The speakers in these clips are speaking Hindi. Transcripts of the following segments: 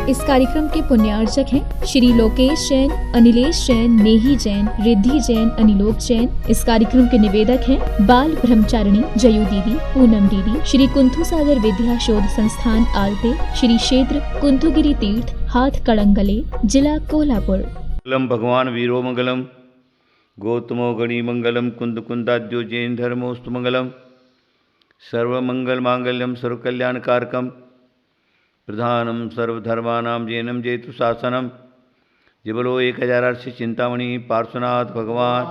इस कार्यक्रम के पुण्यार्चक हैं श्री लोकेश जैन, अनिलेश जैन, नेही जैन, रिद्धि जैन, अनिलोक जैन। इस कार्यक्रम के निवेदक हैं बाल ब्रह्मचारिणी जयू दीदी, पूनम दीदी, श्री कुंथु सागर विद्या शोध संस्थान आलते, श्री क्षेत्र कुंथुगिरी तीर्थ हाथ कड़ंगले, जिला कोल्हापुर। मंगलम भगवान वीरो मंगलम, गौतमो गणी मंगलम, कुंद कुंदाद्यो जैन धर्मोस्तु मंगलम, सर्वमंगल मांगल्यम सर्वकल्याणकारकम, प्रधानम सर्वधर्मानां जैनम जयतु शासनम। जय बोलो 1008 श्री चिंतामणि पार्श्वनाथ भगवान,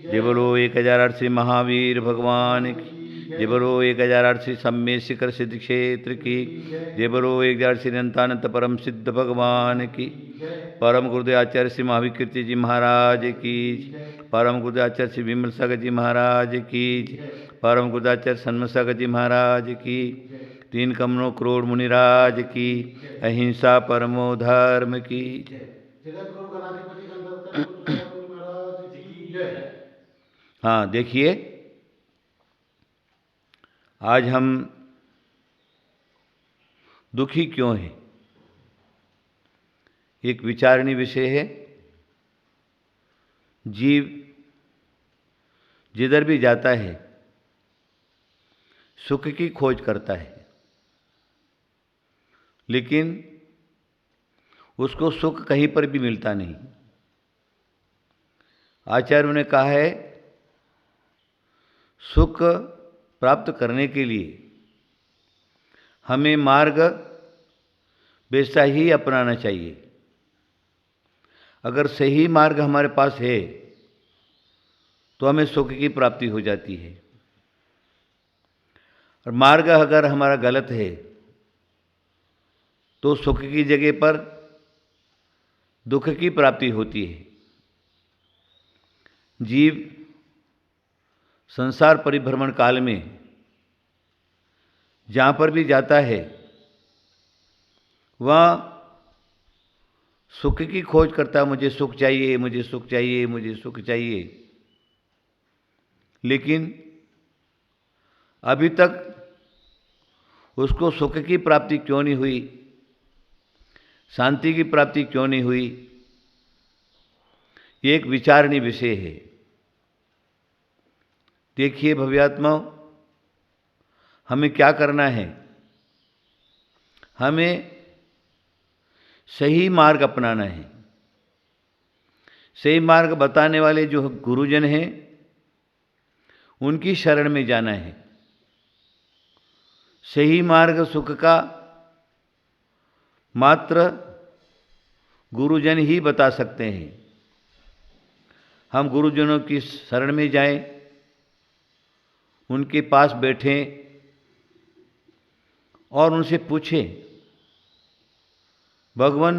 जय बोलो 1008 श्री महावीर भगवान की, जय बोलो 1008 श्री सम्मेद शिखर सिद्ध क्षेत्र की, जय बोलो 1008 श्री अनंतानंत परम सिद्ध भगवान की। परम गुरुदेव आचार्य श्री महाविकीर्ति जी महाराज की, परम गुरुदेव आचार्य श्री विमल सागर जी महाराज की, परम गुरुदेव आचार्य सन्मत सागर जी महाराज की, 3 कमलों करोड़ मुनिराज की, अहिंसा परमो धर्म की। हाँ देखिए, आज हम दुखी क्यों हैं, एक विचारणीय विषय है। जीव जिधर भी जाता है सुख की खोज करता है, लेकिन उसको सुख कहीं पर भी मिलता नहीं। आचार्यों ने कहा है, सुख प्राप्त करने के लिए हमें मार्ग वैसा ही अपनाना चाहिए। अगर सही मार्ग हमारे पास है तो हमें सुख की प्राप्ति हो जाती है, और मार्ग अगर हमारा गलत है तो सुख की जगह पर दुख की प्राप्ति होती है। जीव संसार परिभ्रमण काल में जहाँ पर भी जाता है वह सुख की खोज करता है, मुझे सुख चाहिए, मुझे सुख चाहिए, मुझे सुख चाहिए। लेकिन अभी तक उसको सुख की प्राप्ति क्यों नहीं हुई, शांति की प्राप्ति क्यों नहीं हुई, ये एक विचारणीय विषय है। देखिए भव्यात्माओं, हमें क्या करना है, हमें सही मार्ग अपनाना है। सही मार्ग बताने वाले जो गुरुजन हैं उनकी शरण में जाना है। सही मार्ग सुख का मात्र गुरुजन ही बता सकते हैं। हम गुरुजनों की शरण में जाएं, उनके पास बैठें और उनसे पूछें, भगवान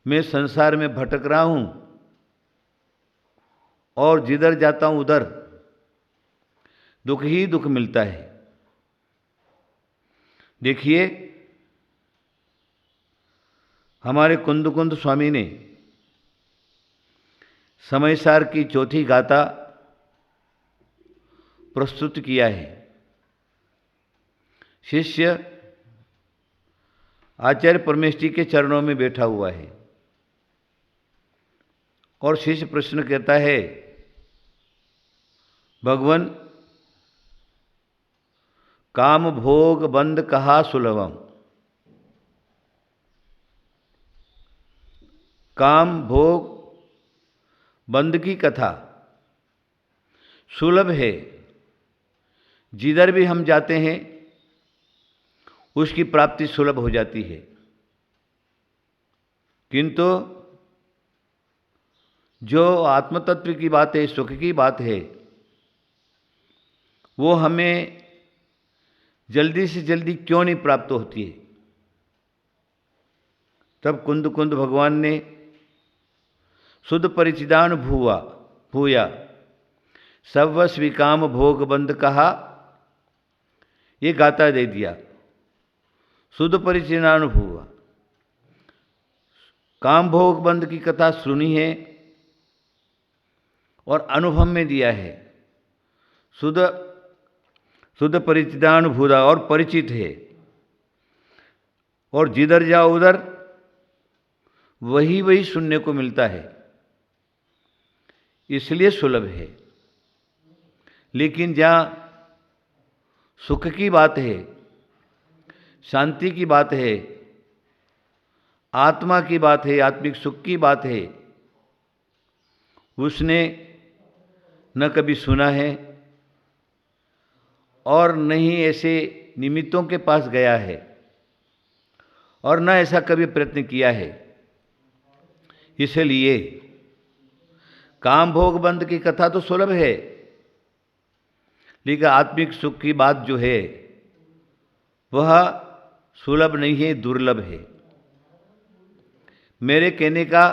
मैं संसार में भटक रहा हूं और जिधर जाता हूं उधर दुख ही दुख मिलता है। देखिए, हमारे कुंद स्वामी ने समयसार की चौथी गाथा प्रस्तुत किया है। शिष्य आचार्य परमेश जी के चरणों में बैठा हुआ है और शिष्य प्रश्न करता है, भगवान काम भोग बंद कहा सुलभम। काम भोग बंद की कथा सुलभ है, जिधर भी हम जाते हैं उसकी प्राप्ति सुलभ हो जाती है। किंतु जो आत्मतत्व की बात है, सुख की बात है, वो हमें जल्दी से जल्दी क्यों नहीं प्राप्त होती है। तब कुंद भगवान ने शुद्ध परिचिदान भूया सव स्वीकाम भोग बंद कहा, ये गाता दे दिया। शुद्ध परिचिदानुभूवा, काम भोग बंद की कथा सुनी है और अनुभव में दिया है। शुद्ध परिचिदानुभूता और परिचित है, और जिधर जाओ उधर वही वही सुनने को मिलता है, इसलिए सुलभ है। लेकिन जहाँ सुख की बात है, शांति की बात है, आत्मा की बात है, आत्मिक सुख की बात है, उसने न कभी सुना है और न ही ऐसे निमित्तों के पास गया है और न ऐसा कभी प्रयत्न किया है। इसलिए काम भोग बंध की कथा तो सुलभ है, लेकिन आत्मिक सुख की बात जो है वह सुलभ नहीं है, दुर्लभ है। मेरे कहने का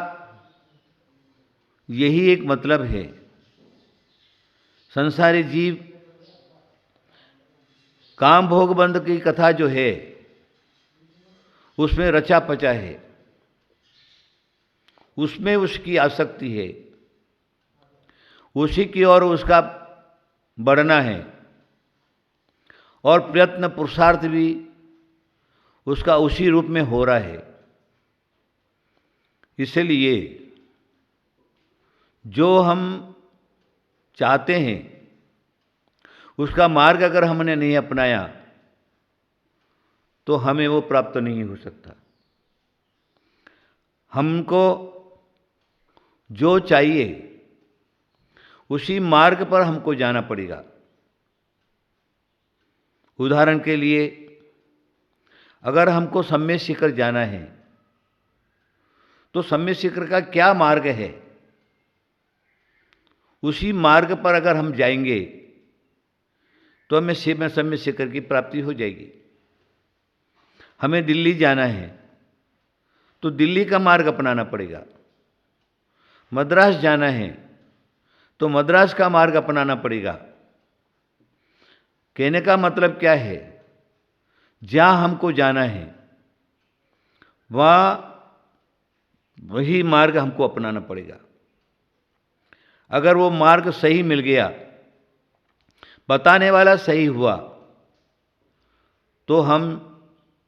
यही एक मतलब है। संसारी जीव काम भोग बंध की कथा जो है उसमें रचा पचा है, उसमें उसकी आसक्ति है, उसी की ओर उसका बढ़ना है और प्रयत्न पुरुषार्थ भी उसका उसी रूप में हो रहा है। इसलिए जो हम चाहते हैं उसका मार्ग अगर हमने नहीं अपनाया तो हमें वो प्राप्त नहीं हो सकता। हमको जो चाहिए उसी मार्ग पर हमको जाना पड़ेगा। उदाहरण के लिए, अगर हमको सम्य शिखर जाना है तो सम्य शिखर का क्या मार्ग है, उसी मार्ग पर अगर हम जाएंगे तो हमें सम्य शिखर की प्राप्ति हो जाएगी। हमें दिल्ली जाना है तो दिल्ली का मार्ग अपनाना पड़ेगा। मद्रास जाना है तो मद्रास का मार्ग अपनाना पड़ेगा। कहने का मतलब क्या है, जहाँ हमको जाना है वहाँ वही मार्ग हमको अपनाना पड़ेगा। अगर वो मार्ग सही मिल गया, बताने वाला सही हुआ, तो हम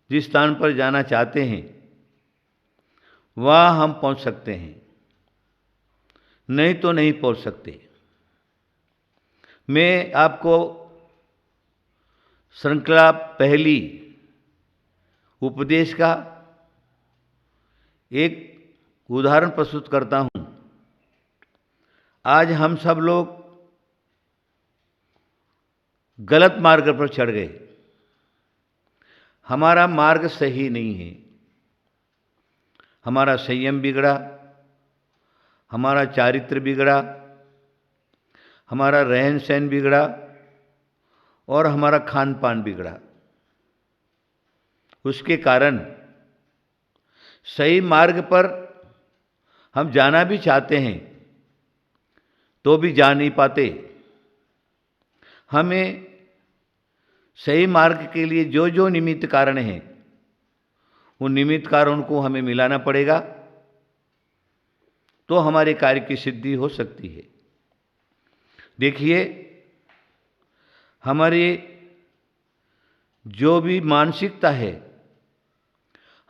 जिस स्थान पर जाना चाहते हैं वहाँ हम पहुँच सकते हैं, नहीं तो नहीं पहुँच सकते। मैं आपको श्रृंखला पहली उपदेश का एक उदाहरण प्रस्तुत करता हूँ। आज हम सब लोग गलत मार्ग पर चढ़ गए। हमारा मार्ग सही नहीं है। हमारा संयम बिगड़ा, हमारा चारित्र बिगड़ा, हमारा रहन सहन बिगड़ा और हमारा खान पान बिगड़ा। उसके कारण सही मार्ग पर हम जाना भी चाहते हैं तो भी जा नहीं पाते। हमें सही मार्ग के लिए जो जो निमित्त कारण हैं उन निमित्त कारणों को हमें मिलाना पड़ेगा, तो हमारे कार्य की सिद्धि हो सकती है। देखिए, हमारी जो भी मानसिकता है,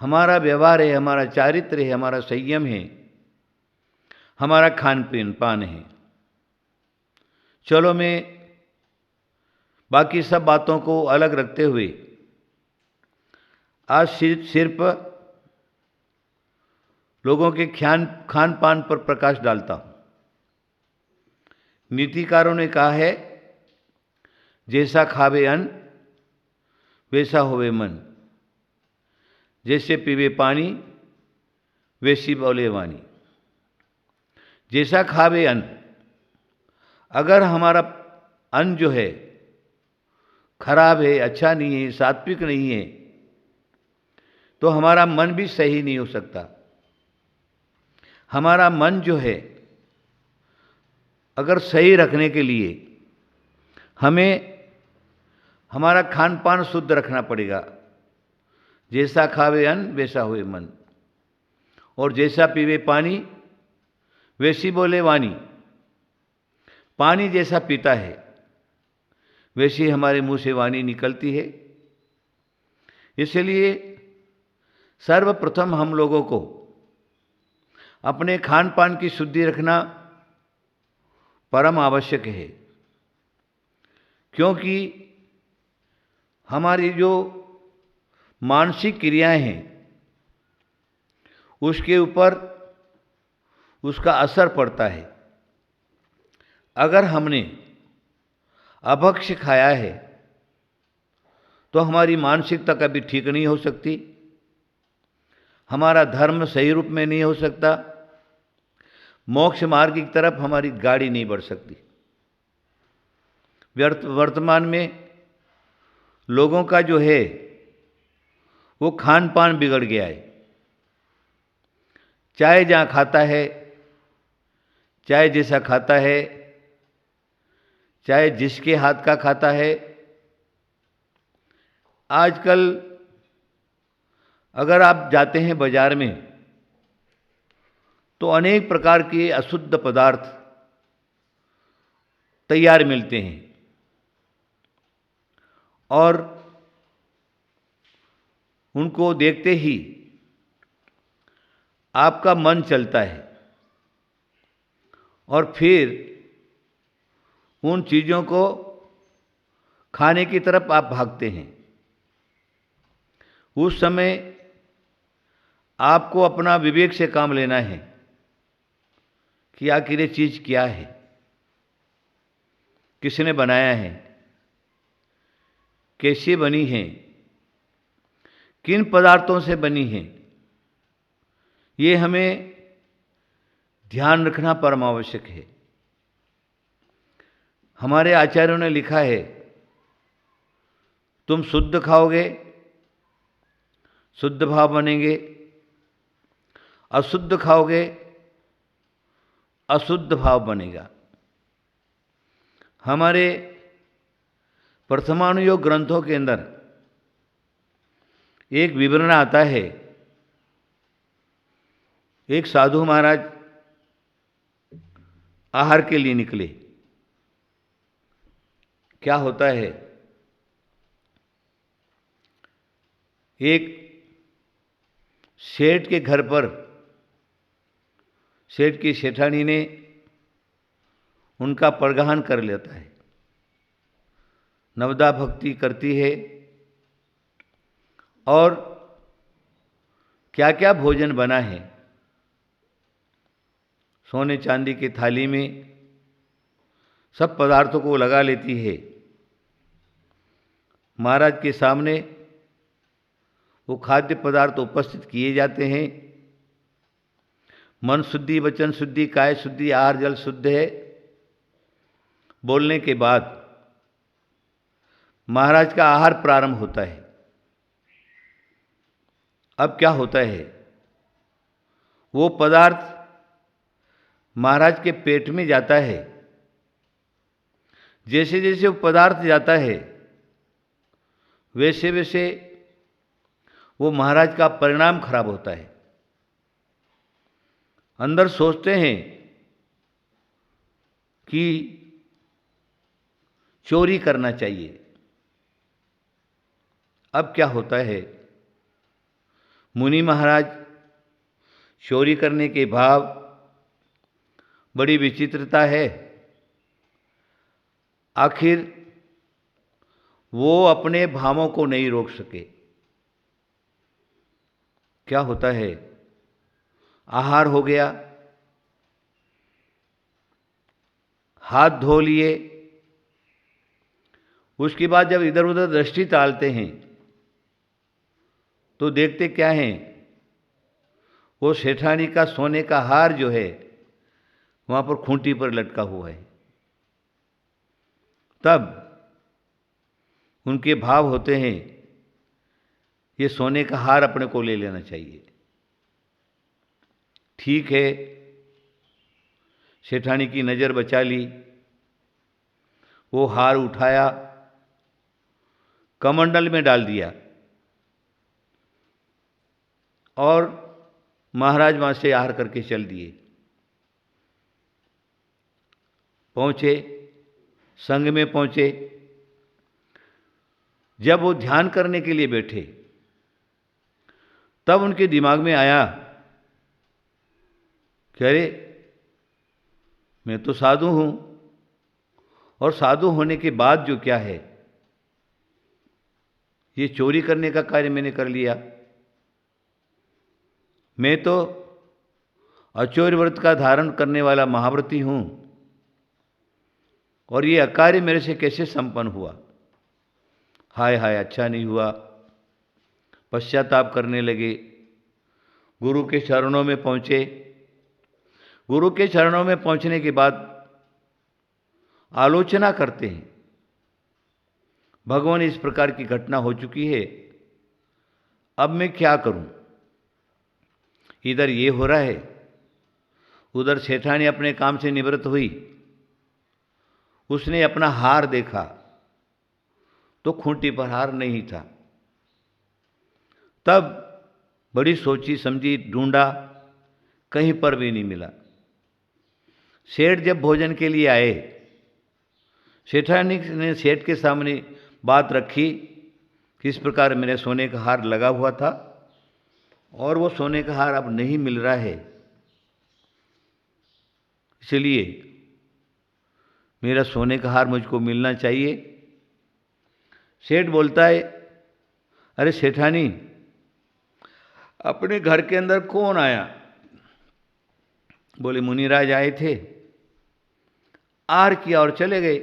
हमारा व्यवहार है, हमारा चारित्र है, हमारा संयम है, हमारा खान पीन पान है। चलो मैं बाकी सब बातों को अलग रखते हुए आज सिर्फ लोगों के खान पान पर प्रकाश डालता हूँ। नीतिकारों ने कहा है, जैसा खावे अन्न वैसा होवे मन, जैसे पीवे पानी वैसी बोले वाणी। जैसा खावे अन्न, अगर हमारा अन्न जो है खराब है, अच्छा नहीं है, सात्विक नहीं है, तो हमारा मन भी सही नहीं हो सकता। हमारा मन जो है अगर सही रखने के लिए हमें हमारा खान पान शुद्ध रखना पड़ेगा। जैसा खावे अन्न वैसा हुए मन, और जैसा पीवे पानी वैसी बोले वाणी। पानी जैसा पीता है वैसी हमारे मुंह से वाणी निकलती है। इसलिए सर्वप्रथम हम लोगों को अपने खान पान की शुद्धि रखना परम आवश्यक है, क्योंकि हमारी जो मानसिक क्रियाएं हैं उसके ऊपर उसका असर पड़ता है। अगर हमने अभक्ष्य खाया है तो हमारी मानसिकता कभी ठीक नहीं हो सकती, हमारा धर्म सही रूप में नहीं हो सकता, मोक्ष मार्ग की तरफ हमारी गाड़ी नहीं बढ़ सकती। वर्तमान में लोगों का जो है वो खान पान बिगड़ गया है। चाय जहाँ खाता है, चाय जैसा खाता है, चाहे जिसके हाथ का खाता है, आजकल अगर आप जाते हैं बाजार में तो अनेक प्रकार के अशुद्ध पदार्थ तैयार मिलते हैं और उनको देखते ही आपका मन चलता है और फिर उन चीज़ों को खाने की तरफ आप भागते हैं। उस समय आपको अपना विवेक से काम लेना है कि आखिर ये चीज़ क्या है, किसने बनाया है, कैसे बनी है, किन पदार्थों से बनी है, ये हमें ध्यान रखना परम आवश्यक है। हमारे आचार्यों ने लिखा है, तुम शुद्ध खाओगे शुद्ध भाव बनेंगे, अशुद्ध खाओगे अशुद्ध भाव बनेगा। हमारे प्रथमानुयोग ग्रंथों के अंदर एक विवरण आता है। एक साधु महाराज आहार के लिए निकले। क्या होता है, एक सेठ के घर पर सेठ की सेठानी ने उनका परगहन कर लेता है, नवदा भक्ति करती है और क्या क्या भोजन बना है सोने चांदी की थाली में सब पदार्थों को लगा लेती है। महाराज के सामने वो खाद्य पदार्थ उपस्थित किए जाते हैं। मन शुद्धि, वचन शुद्धि, काय शुद्धि, आहार जल शुद्ध है बोलने के बाद महाराज का आहार प्रारंभ होता है। अब क्या होता है, वो पदार्थ महाराज के पेट में जाता है। जैसे जैसे वो पदार्थ जाता है वैसे वैसे वो महाराज का परिणाम खराब होता है। अंदर सोचते हैं कि चोरी करना चाहिए। अब क्या होता है, मुनि महाराज चोरी करने के भाव, बड़ी विचित्रता है। आखिर वो अपने भावों को नहीं रोक सके। क्या होता है, आहार हो गया, हाथ धो लिए, उसके बाद जब इधर उधर दृष्टि डालते हैं तो देखते क्या हैं, वो सेठानी का सोने का हार जो है वहाँ पर खूंटी पर लटका हुआ है। तब उनके भाव होते हैं, ये सोने का हार अपने को ले लेना चाहिए। ठीक है, सेठानी की नज़र बचा ली, वो हार उठाया, कमंडल में डाल दिया और महाराज वहाँ से आहार करके चल दिए। पहुँचे, संघ में पहुँचे। जब वो ध्यान करने के लिए बैठे तब उनके दिमाग में आया कि अरे मैं तो साधु हूं, और साधु होने के बाद जो क्या है, ये चोरी करने का कार्य मैंने कर लिया। मैं तो अचौर्य व्रत का धारण करने वाला महाव्रती हूं, और ये अकार्य मेरे से कैसे संपन्न हुआ। हाय हाय, अच्छा नहीं हुआ। पश्चाताप करने लगे, गुरु के चरणों में पहुंचे। गुरु के चरणों में पहुंचने के बाद आलोचना करते हैं, भगवान इस प्रकार की घटना हो चुकी है, अब मैं क्या करूं। इधर ये हो रहा है, उधर सेठानी अपने काम से निवृत्त हुई। उसने अपना हार देखा तो खूंटी पर हार नहीं था। तब बड़ी सोची समझी, ढूंढा, कहीं पर भी नहीं मिला। सेठ जब भोजन के लिए आए, सेठानी ने सेठ के सामने बात रखी, किस प्रकार मेरे सोने का हार लगा हुआ था और वो सोने का हार अब नहीं मिल रहा है, इसलिए मेरा सोने का हार मुझको मिलना चाहिए। सेठ बोलता है, अरे सेठानी, अपने घर के अंदर कौन आया? बोले मुनिराज आए थे, आर किया और चले गए।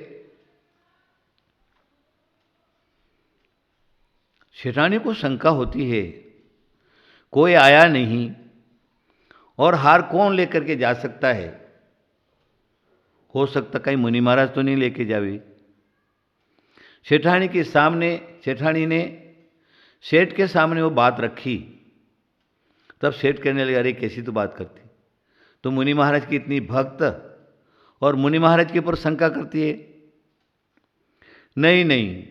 सेठानी को शंका होती है, कोई आया नहीं और हार कौन लेकर के जा सकता है? हो सकता कहीं मुनि महाराज तो नहीं लेके जावे। सेठानी के सामने, सेठानी ने सेठ के सामने वो बात रखी। तब सेठ कहने लगे, अरे कैसी तो बात करती, तो मुनि महाराज की इतनी भक्त और मुनि महाराज के ऊपर शंका करती है। नहीं नहीं,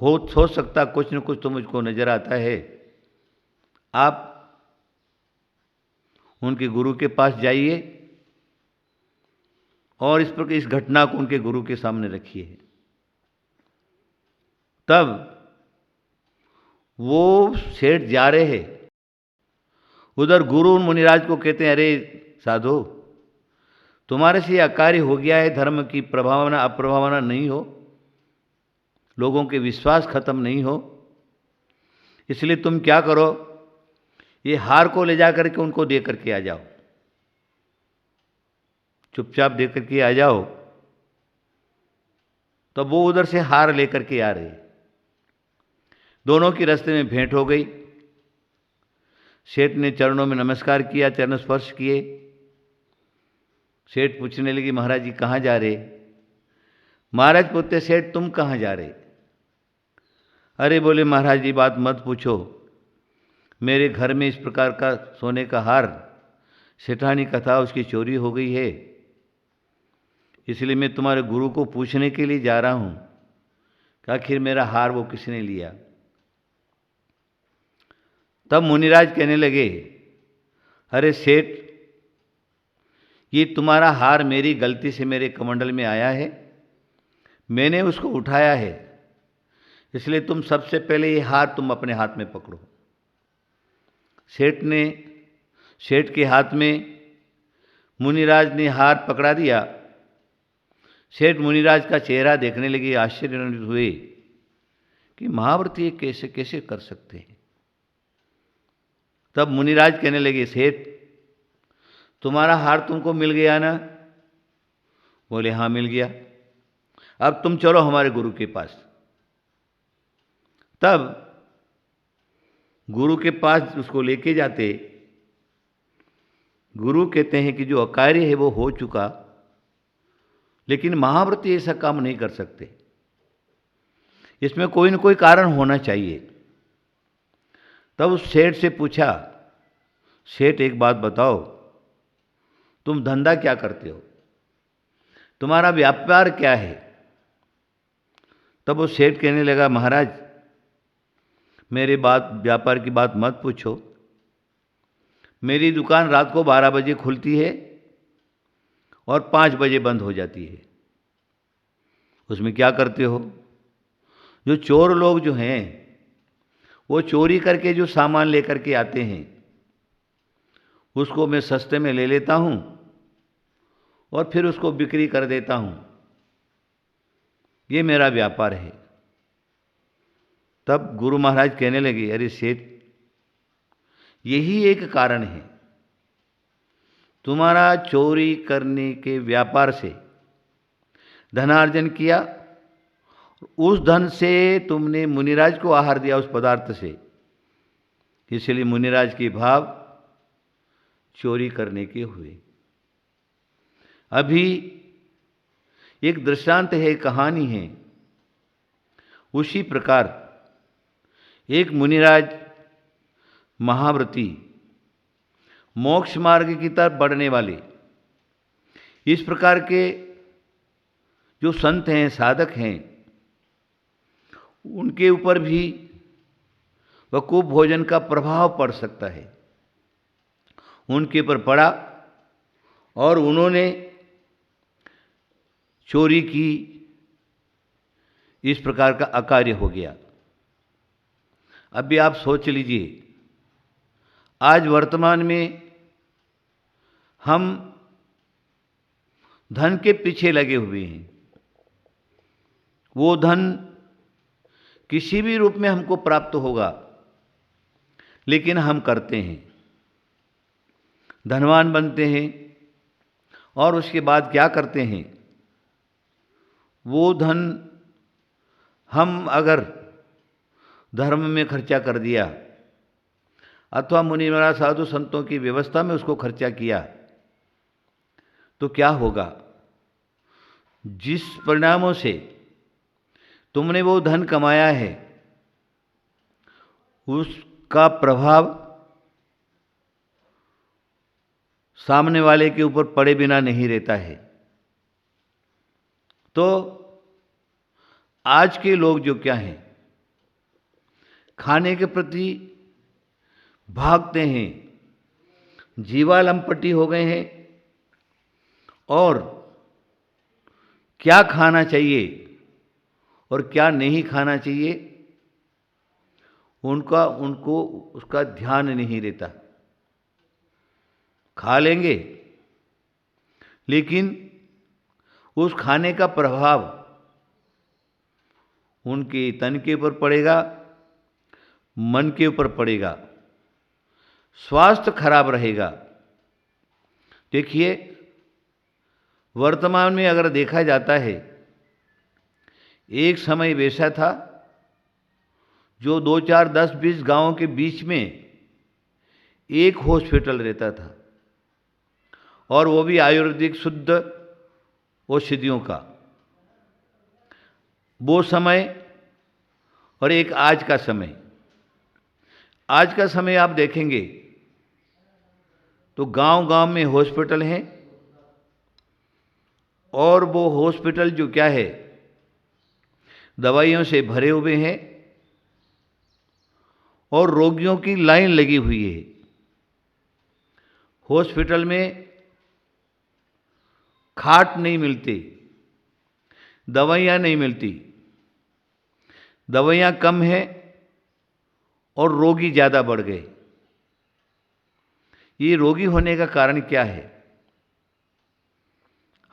हो सकता कुछ न कुछ तो मुझको नजर आता है। आप उनके गुरु के पास जाइए और इस प्रकार इस घटना को उनके गुरु के सामने रखिए। तब वो सेठ जा रहे हैं, उधर गुरु मुनिराज को कहते हैं, अरे साधु, तुम्हारे से अकार्य हो गया है, धर्म की प्रभावना अप्रभावना नहीं हो, लोगों के विश्वास खत्म नहीं हो, इसलिए तुम क्या करो, ये हार को ले जा करके उनको दे करके आ जाओ, चुपचाप दे करके आ जाओ। तब वो उधर से हार लेकर के आ रहे, दोनों की रास्ते में भेंट हो गई। सेठ ने चरणों में नमस्कार किया, चरण स्पर्श किए। सेठ पूछने लगी, महाराज जी कहाँ जा रहे? महाराज पूछते, सेठ तुम कहाँ जा रहे? अरे बोले, महाराज जी बात मत पूछो, मेरे घर में इस प्रकार का सोने का हार सेठानी का था, उसकी चोरी हो गई है, इसलिए मैं तुम्हारे गुरु को पूछने के लिए जा रहा हूं कि आखिर मेरा हार वो किसने लिया। तब मुनिराज कहने लगे, अरे सेठ, ये तुम्हारा हार मेरी गलती से मेरे कमंडल में आया है, मैंने उसको उठाया है, इसलिए तुम सबसे पहले ये हार तुम अपने हाथ में पकड़ो। सेठ के हाथ में मुनिराज ने हार पकड़ा दिया। सेठ मुनिराज का चेहरा देखने लगे, आश्चर्यचकित हुए कि महाव्रती ये कैसे कैसे कर सकते हैं। तब मुनिराज कहने लगे, सेठ तुम्हारा हार तुमको मिल गया ना? बोले हाँ मिल गया, अब तुम चलो हमारे गुरु के पास। तब गुरु के पास उसको लेके जाते। गुरु कहते हैं कि जो अकार्य है वो हो चुका, लेकिन महाव्रती ऐसा काम नहीं कर सकते, इसमें कोई न कोई कारण होना चाहिए। तब उस सेठ से पूछा, सेठ एक बात बताओ, तुम धंधा क्या करते हो, तुम्हारा व्यापार क्या है? तब वो सेठ कहने लगा, महाराज मेरे व्यापार की बात मत पूछो, मेरी दुकान रात को 12 बजे खुलती है और 5 बजे बंद हो जाती है। उसमें क्या करते हो? जो चोर लोग जो हैं वो चोरी करके जो सामान लेकर के आते हैं उसको मैं सस्ते में ले लेता हूँ और फिर उसको बिक्री कर देता हूँ। ये मेरा व्यापार है। तब गुरु महाराज कहने लगे, अरे सेठ, यही एक कारण है। तुम्हारा चोरी करने के व्यापार से धनार्जन किया, उस धन से तुमने मुनिराज को आहार दिया, उस पदार्थ से, इसलिए मुनिराज के भाव चोरी करने के हुए। अभी एक दृष्टांत है, कहानी है। उसी प्रकार एक मुनिराज महाव्रती, मोक्ष मार्ग की तरफ बढ़ने वाले, इस प्रकार के जो संत हैं, साधक हैं, उनके ऊपर भी वकूफ भोजन का प्रभाव पड़ सकता है। उनके ऊपर पड़ा और उन्होंने चोरी की, इस प्रकार का अकार्य हो गया। अभी आप सोच लीजिए, आज वर्तमान में हम धन के पीछे लगे हुए हैं। वो धन किसी भी रूप में हमको प्राप्त होगा, लेकिन हम करते हैं, धनवान बनते हैं और उसके बाद क्या करते हैं, वो धन हम अगर धर्म में खर्चा कर दिया अथवा मुनि महाराज साधु संतों की व्यवस्था में उसको खर्चा किया, तो क्या होगा? जिस परिणामों से तुमने वो धन कमाया है, उसका प्रभाव सामने वाले के ऊपर पड़े बिना नहीं रहता है। तो आज के लोग जो क्या हैं, खाने के प्रति भागते हैं, जीवालंपटी हो गए हैं, और क्या खाना चाहिए और क्या नहीं खाना चाहिए उनको उसका ध्यान नहीं रहता। खा लेंगे, लेकिन उस खाने का प्रभाव उनके तन के ऊपर पड़ेगा, मन के ऊपर पड़ेगा, स्वास्थ्य खराब रहेगा। देखिए, वर्तमान में अगर देखा जाता है, एक समय वैसा था जो 2, 4, 10, 20 गांवों के बीच में एक हॉस्पिटल रहता था, और वो भी आयुर्वेदिक शुद्ध औषधियों का। वो समय और एक आज का समय, आज का समय आप देखेंगे तो गांव-गांव में हॉस्पिटल हैं, और वो हॉस्पिटल जो क्या है, दवाइयों से भरे हुए हैं और रोगियों की लाइन लगी हुई है। हॉस्पिटल में खाट नहीं मिलती, दवाइयाँ नहीं मिलती, दवाइयाँ कम हैं और रोगी ज़्यादा बढ़ गए। ये रोगी होने का कारण क्या है?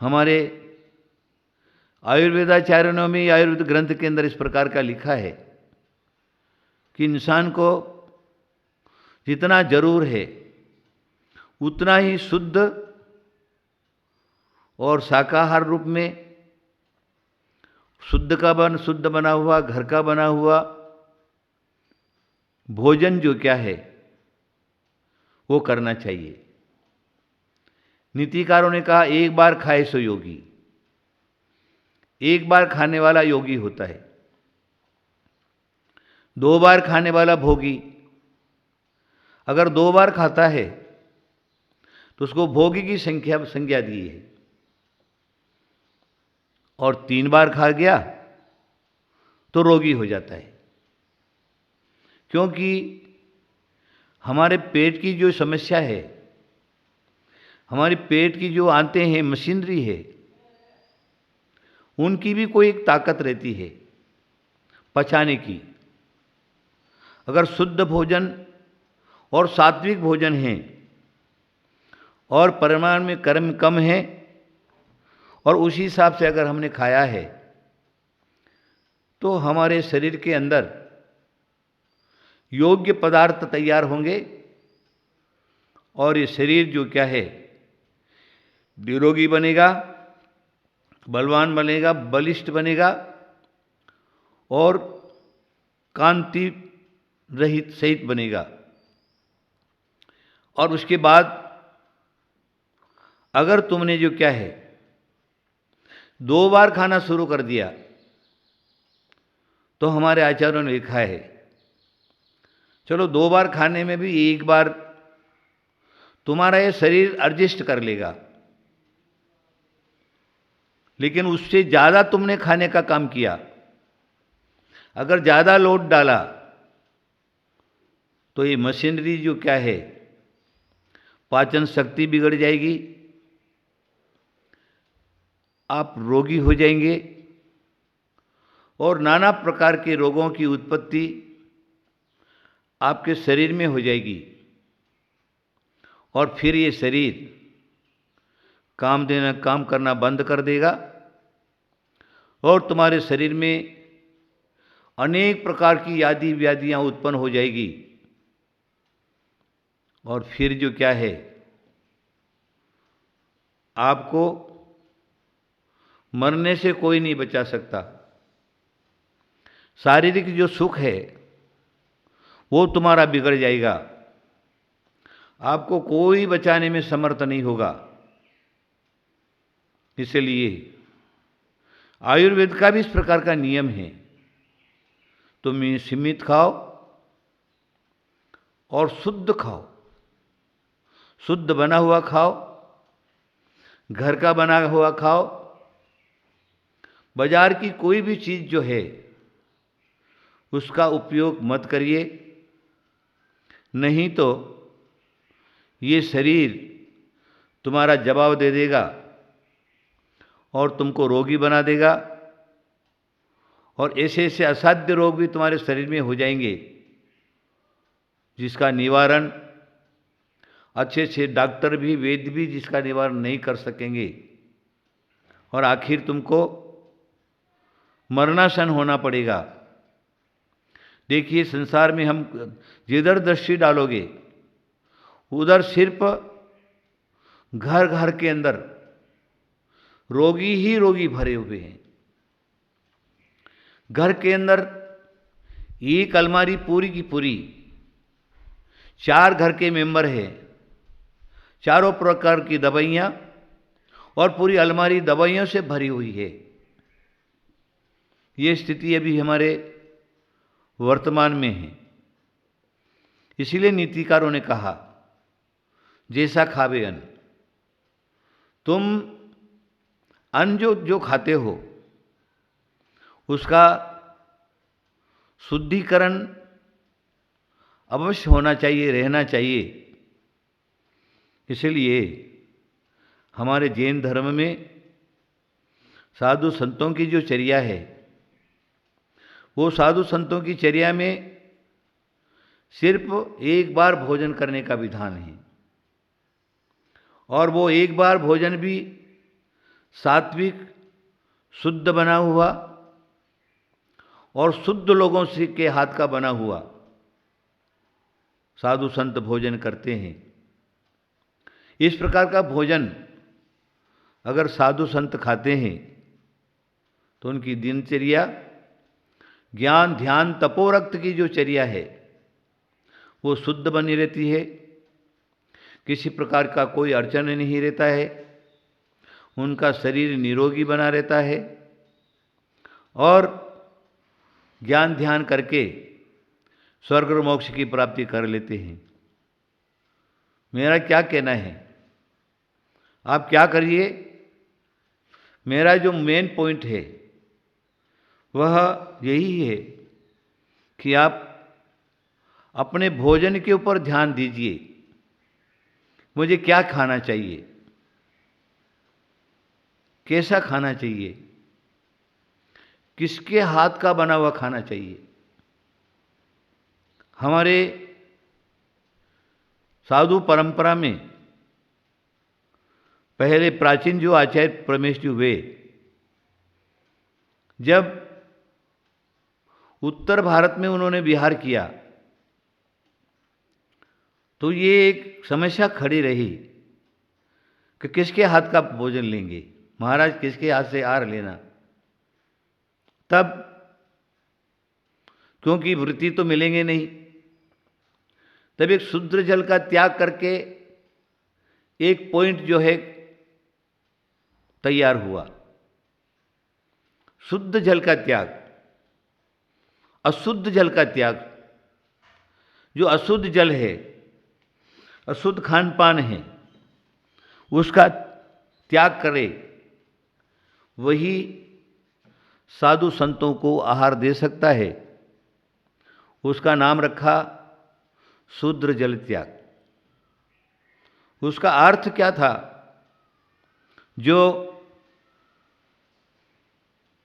हमारे आयुर्वेदाचार्यों में, आयुर्वेद ग्रंथ के अंदर इस प्रकार का लिखा है कि इंसान को जितना जरूर है उतना ही शुद्ध और शाकाहार रूप में शुद्ध बना हुआ, घर का बना हुआ भोजन जो क्या है वो करना चाहिए। नीतिकारों ने कहा, एक बार खाए सो योगी। एक बार खाने वाला योगी होता है, 2 बार खाने वाला भोगी। अगर 2 बार खाता है तो उसको भोगी की संज्ञा दी है, और 3 बार खा गया तो रोगी हो जाता है। क्योंकि हमारे पेट की जो समस्या है, हमारे पेट की जो आंतें हैं, मशीनरी है, उनकी भी कोई एक ताकत रहती है पचाने की। अगर शुद्ध भोजन और सात्विक भोजन है और परिमाण में कर्म कम है और उसी हिसाब से अगर हमने खाया है तो हमारे शरीर के अंदर योग्य पदार्थ तैयार होंगे और ये शरीर जो क्या है निरोगी बनेगा, बलवान बनेगा, बलिष्ठ बनेगा और कांति रहित सहित बनेगा। और उसके बाद अगर तुमने जो क्या है 2 बार खाना शुरू कर दिया तो हमारे आचार्यों ने लिखा है चलो 2 बार खाने में भी 1 बार तुम्हारा ये शरीर एडजस्ट कर लेगा, लेकिन उससे ज़्यादा तुमने खाने का काम किया, अगर ज़्यादा लोड डाला तो ये मशीनरी जो क्या है पाचन शक्ति बिगड़ जाएगी, आप रोगी हो जाएंगे और नाना प्रकार के रोगों की उत्पत्ति आपके शरीर में हो जाएगी और फिर ये शरीर काम करना बंद कर देगा और तुम्हारे शरीर में अनेक प्रकार की आदि व्याधियां उत्पन्न हो जाएगी और फिर जो क्या है आपको मरने से कोई नहीं बचा सकता। शारीरिक जो सुख है वो तुम्हारा बिगड़ जाएगा, आपको कोई बचाने में समर्थ नहीं होगा। इसलिए आयुर्वेद का भी इस प्रकार का नियम है, तुम सीमित खाओ और शुद्ध खाओ, शुद्ध बना हुआ खाओ, घर का बना हुआ खाओ, बाजार की कोई भी चीज़ जो है उसका उपयोग मत करिए, नहीं तो ये शरीर तुम्हारा जवाब दे देगा और तुमको रोगी बना देगा और ऐसे ऐसे असाध्य रोग भी तुम्हारे शरीर में हो जाएंगे जिसका निवारण अच्छे अच्छे डॉक्टर भी, वैद्य भी जिसका निवारण नहीं कर सकेंगे और आखिर तुमको मरणासन होना पड़ेगा। देखिए संसार में हम जिधर दृष्टि डालोगे उधर सिर्फ घर घर के अंदर रोगी ही रोगी भरे हुए हैं। घर के अंदर एक अलमारी पूरी की पूरी 4 घर के मेंबर हैं, चारों प्रकार की दवाइयाँ और पूरी अलमारी दवाइयों से भरी हुई है। ये स्थिति अभी हमारे वर्तमान में है। इसीलिए नीतिकारों ने कहा जैसा खावे अन्न, तुम अन्न जो खाते हो उसका शुद्धिकरण अवश्य होना चाहिए, रहना चाहिए। इसलिए हमारे जैन धर्म में साधु संतों की जो चर्या है वो साधु संतों की चर्या में सिर्फ एक बार भोजन करने का विधान है और वो एक बार भोजन भी सात्विक शुद्ध बना हुआ और शुद्ध लोगों से के हाथ का बना हुआ साधु संत भोजन करते हैं। इस प्रकार का भोजन अगर साधु संत खाते हैं तो उनकी दिनचर्या ज्ञान ध्यान तपोरक्त की जो चर्या है वो शुद्ध बनी रहती है, किसी प्रकार का कोई अड़चन नहीं रहता है, उनका शरीर निरोगी बना रहता है और ज्ञान ध्यान करके स्वर्ग और मोक्ष की प्राप्ति कर लेते हैं। मेरा क्या कहना है, आप क्या करिए, मेरा जो मेन पॉइंट है वह यही है कि आप अपने भोजन के ऊपर ध्यान दीजिए। मुझे क्या खाना चाहिए, कैसा खाना चाहिए, किसके हाथ का बना हुआ खाना चाहिए। हमारे साधु परंपरा में पहले प्राचीन जो आचार्य प्रमेश जी हुए, जब उत्तर भारत में उन्होंने विहार किया तो ये एक समस्या खड़ी रही कि किसके हाथ का भोजन लेंगे, महाराज किसके हाथ से आहार लेना। तब क्योंकि वृत्ति तो मिलेंगे नहीं, तब एक शुद्ध जल का त्याग करके एक पॉइंट जो है तैयार हुआ। शुद्ध जल का त्याग, अशुद्ध जल का त्याग। जो अशुद्ध जल है, अशुद्ध खान पान है, उसका त्याग करे, वही साधु संतों को आहार दे सकता है। उसका नाम रखा शूद्र जल त्याग। उसका अर्थ क्या था? जो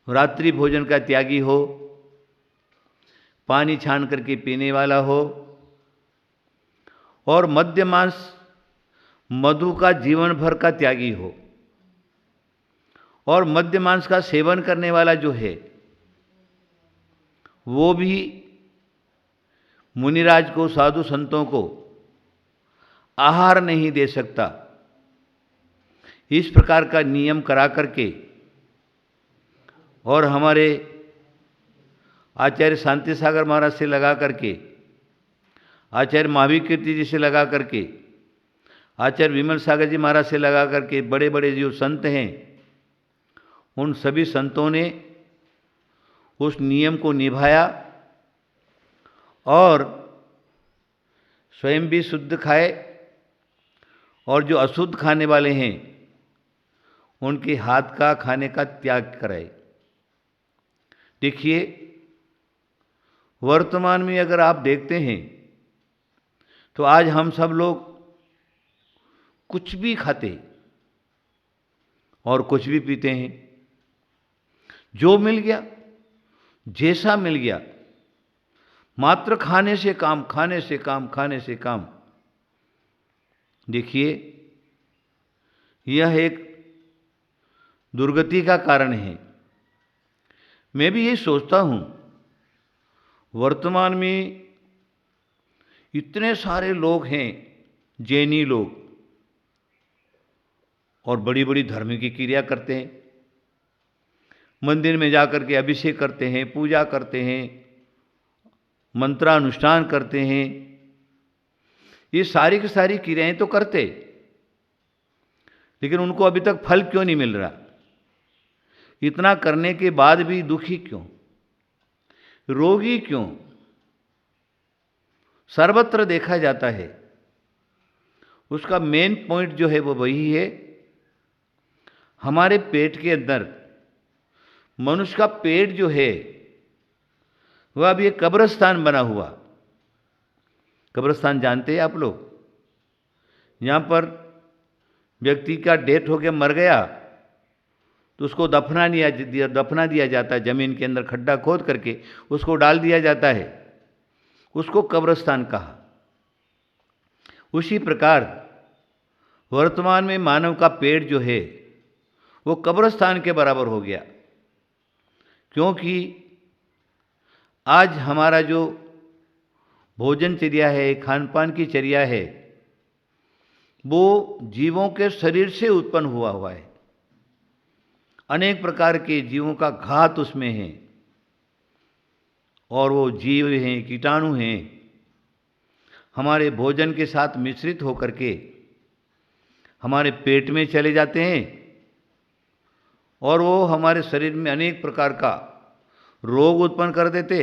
रात्रि भोजन का त्यागी हो, पानी छान करके पीने वाला हो, और मद्य मांस मधु का जीवन भर का त्यागी हो, और मद्य मांस का सेवन करने वाला जो है वो भी मुनिराज को, साधु संतों को आहार नहीं दे सकता। इस प्रकार का नियम करा करके और हमारे आचार्य शांति सागर महाराज से लगा करके, आचार्य महावीर कीर्ति जी से लगा करके, आचार्य विमल सागर जी महाराज से लगा करके, बड़े बड़े जो संत हैं उन सभी संतों ने उस नियम को निभाया और स्वयं भी शुद्ध खाए, और जो अशुद्ध खाने वाले हैं उनके हाथ का खाने का त्याग कराए। देखिए, वर्तमान में अगर आप देखते हैं तो आज हम सब लोग कुछ भी खाते और कुछ भी पीते हैं। जो मिल गया, जैसा मिल गया, मात्र खाने से काम, खाने से काम, खाने से काम। देखिए, यह एक दुर्गति का कारण है। मैं भी ये सोचता हूँ, वर्तमान में इतने सारे लोग हैं, जैनी लोग, और बड़ी बड़ी धार्मिक की क्रिया करते हैं, मंदिर में जाकर के अभिषेक करते हैं, पूजा करते हैं, मंत्रानुष्ठान करते हैं। ये सारी की सारी क्रियाएं तो करते, लेकिन उनको अभी तक फल क्यों नहीं मिल रहा? इतना करने के बाद भी दुखी क्यों, रोगी क्यों? सर्वत्र देखा जाता है। उसका मेन पॉइंट जो है वो वही है, हमारे पेट के अंदर मनुष्य का पेट जो है वह अब एक कब्रिस्तान बना हुआ। कब्रिस्तान जानते हैं आप लोग? यहाँ पर व्यक्ति का डेथ होकर मर गया तो उसको दफना दिया जाता है, जमीन के अंदर खड्डा खोद करके उसको डाल दिया जाता है, उसको कब्रिस्तान कहा। उसी प्रकार वर्तमान में मानव का पेट जो है वो कब्रिस्तान के बराबर हो गया, क्योंकि आज हमारा जो भोजनचर्या है, खान पान की चर्या है, वो जीवों के शरीर से उत्पन्न हुआ है। अनेक प्रकार के जीवों का घात उसमें है, और वो जीव हैं, कीटाणु हैं, हमारे भोजन के साथ मिश्रित होकर के हमारे पेट में चले जाते हैं, और वो हमारे शरीर में अनेक प्रकार का रोग उत्पन्न कर देते,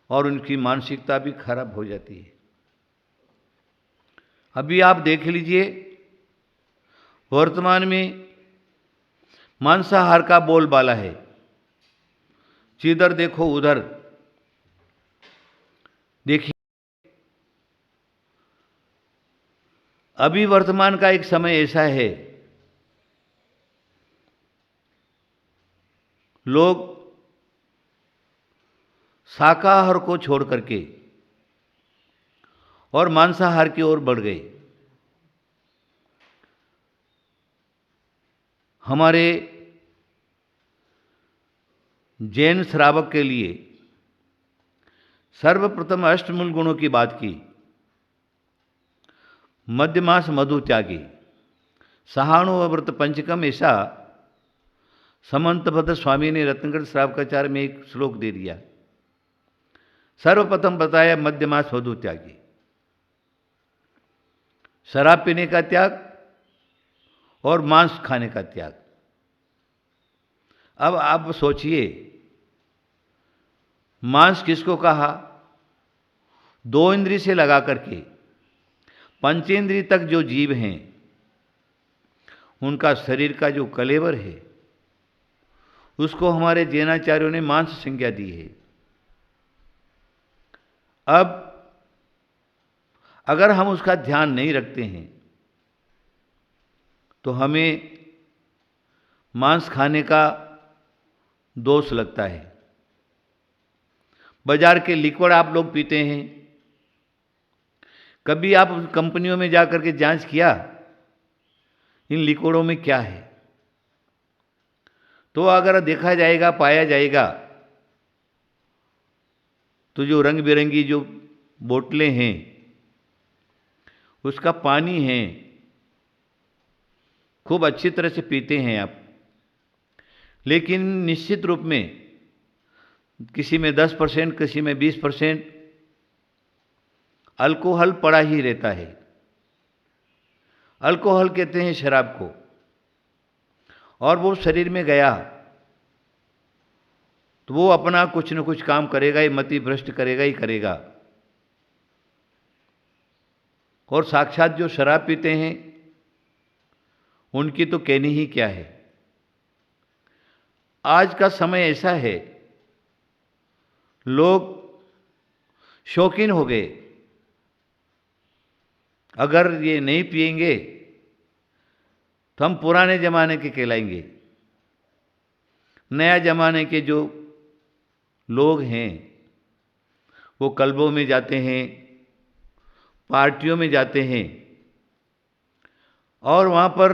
और उनकी मानसिकता भी खराब हो जाती है। अभी आप देख लीजिए, वर्तमान में मांसाहार का बोलबाला है। जिधर देखो उधर देखिए, अभी वर्तमान का एक समय ऐसा है, लोग शाकाहार को छोड़ करके और मांसाहार की ओर बढ़ गए। हमारे जैन श्रावक के लिए सर्वप्रथम अष्टमूल गुणों की बात की। मध्यमास मधु त्यागी, सहानुव्रत पंचकम, ऐसा समंतभद्र स्वामी ने रत्नगढ़ श्रावकाचार्य में एक श्लोक दे दिया। सर्वप्रथम बताया मध्यमास मधु त्यागी, शराब पीने का त्याग और मांस खाने का त्याग। अब आप सोचिए, मांस किसको कहा? दो इंद्री से लगा करके पंचेंद्री तक जो जीव हैं, उनका शरीर का जो कलेवर है, उसको हमारे जैनाचार्यों ने मांस संज्ञा दी है। अब अगर हम उसका ध्यान नहीं रखते हैं तो हमें मांस खाने का दोष लगता है। बाजार के लिक्विड आप लोग पीते हैं, कभी आप कंपनियों में जाकर के जांच किया इन लिक्विडों में क्या है? तो अगर देखा जाएगा, पाया जाएगा, तो जो रंग बिरंगी जो बोतलें हैं उसका पानी है, खूब अच्छी तरह से पीते हैं आप, लेकिन निश्चित रूप में किसी में 10%, किसी में 20% अल्कोहल पड़ा ही रहता है। अल्कोहल कहते हैं शराब को, और वो शरीर में गया तो वो अपना कुछ न कुछ काम करेगा ही, मति भ्रष्ट करेगा ही करेगा। और साक्षात जो शराब पीते हैं उनकी तो कहनी ही क्या है। आज का समय ऐसा है, लोग शौकीन हो गए, अगर ये नहीं पिएंगे तो हम पुराने जमाने के कहलाएंगे। नया जमाने के जो लोग हैं वो क्लबों में जाते हैं, पार्टियों में जाते हैं, और वहाँ पर